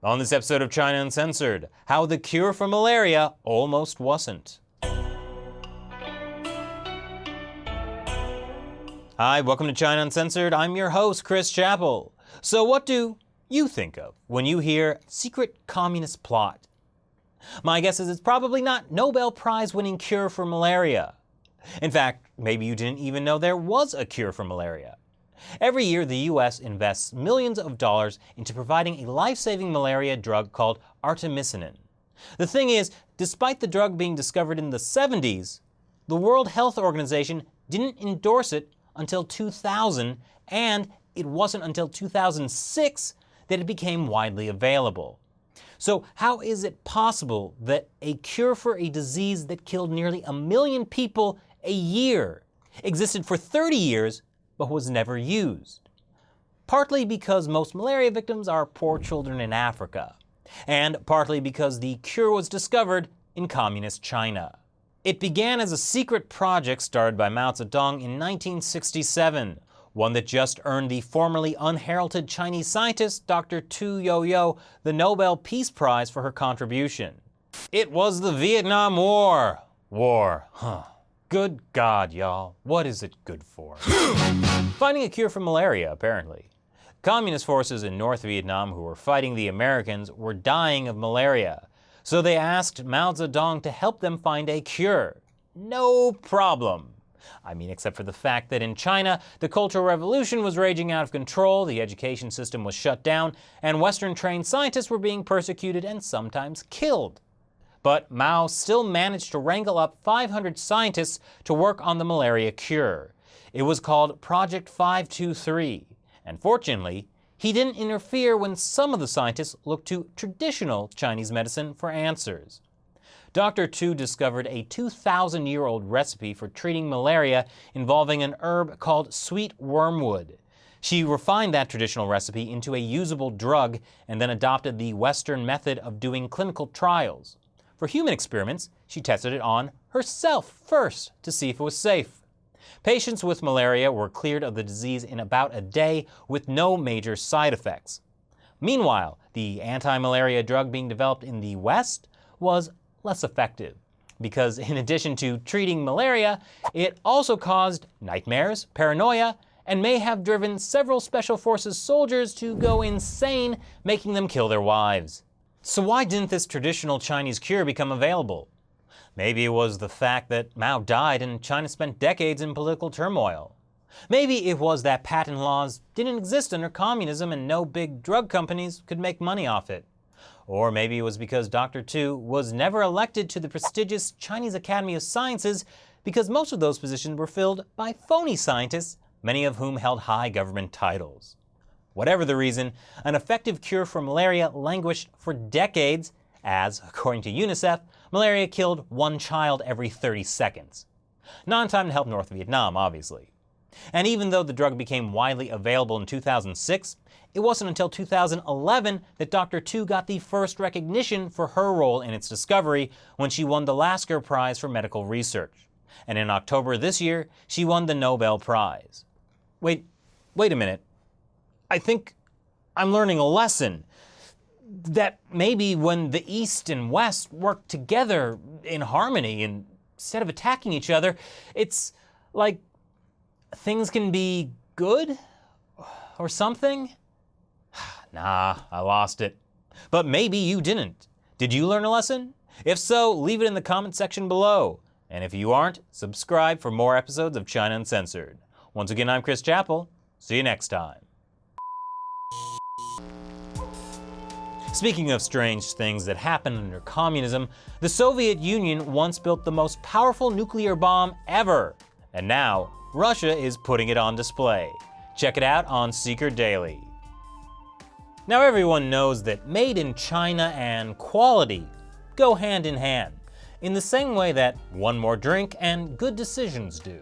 On this episode of China Uncensored, how the cure for malaria almost wasn't. Hi, welcome to China Uncensored. I'm your host, Chris Chappell. So what do you think of when you hear secret communist plot? My guess is it's probably not Nobel Prize winning cure for malaria. In fact, maybe you didn't even know there was a cure for malaria. Every year, the US invests millions of dollars into providing a life-saving malaria drug called artemisinin. The thing is, despite the drug being discovered in the 70s, the World Health Organization didn't endorse it until 2000, and it wasn't until 2006 that it became widely available. So how is it possible that a cure for a disease that killed nearly 1 million people a year existed for 30 years but was never used? Partly because most malaria victims are poor children in Africa, and partly because the cure was discovered in communist China. It began as a secret project started by Mao Zedong in 1967, one that just earned the formerly unheralded Chinese scientist Dr. Youyou the Nobel Peace Prize for her contribution. It was the Vietnam War. Good God, y'all. What is it good for? Finding a cure for malaria, apparently. Communist forces in North Vietnam who were fighting the Americans were dying of malaria, so they asked Mao Zedong to help them find a cure. No problem. I mean, except for the fact that in China, the Cultural Revolution was raging out of control, the education system was shut down, and Western-trained scientists were being persecuted and sometimes killed. But Mao still managed to wrangle up 500 scientists to work on the malaria cure. It was called Project 523, and fortunately, he didn't interfere when some of the scientists looked to traditional Chinese medicine for answers. Dr. Tu discovered a 2,000-year-old recipe for treating malaria involving an herb called sweet wormwood. She refined that traditional recipe into a usable drug and then adopted the Western method of doing clinical trials. For human experiments, she tested it on herself first to see if it was safe. Patients with malaria were cleared of the disease in about a day with no major side effects. Meanwhile, the anti-malaria drug being developed in the West was less effective because in addition to treating malaria, it also caused nightmares, paranoia, and may have driven several Special Forces soldiers to go insane, making them kill their wives. So why didn't this traditional Chinese cure become available? Maybe it was the fact that Mao died and China spent decades in political turmoil. Maybe it was that patent laws didn't exist under communism and no big drug companies could make money off it. Or maybe it was because Dr. Tu was never elected to the prestigious Chinese Academy of Sciences because most of those positions were filled by phony scientists, many of whom held high government titles. Whatever the reason, an effective cure for malaria languished for decades as, according to UNICEF, malaria killed 1 child every 30 seconds. Not in time to help North Vietnam, obviously. And even though the drug became widely available in 2006, it wasn't until 2011 that Dr. Tu got the first recognition for her role in its discovery when she won the Lasker Prize for Medical Research. And in October this year, she won the Nobel Prize. Wait a minute. I think I'm learning a lesson. That maybe when the East and West work together in harmony instead of attacking each other, it's like things can be good or something? Nah, I lost it. But maybe you didn't. Did you learn a lesson? If so, leave it in the comment section below. And if you aren't, subscribe for more episodes of China Uncensored. Once again, I'm Chris Chappell. See you next time. Speaking of strange things that happened under communism, the Soviet Union once built the most powerful nuclear bomb ever, and now Russia is putting it on display. Check it out on Seeker Daily. Now everyone knows that made in China and quality go hand in hand, in the same way that one more drink and good decisions do.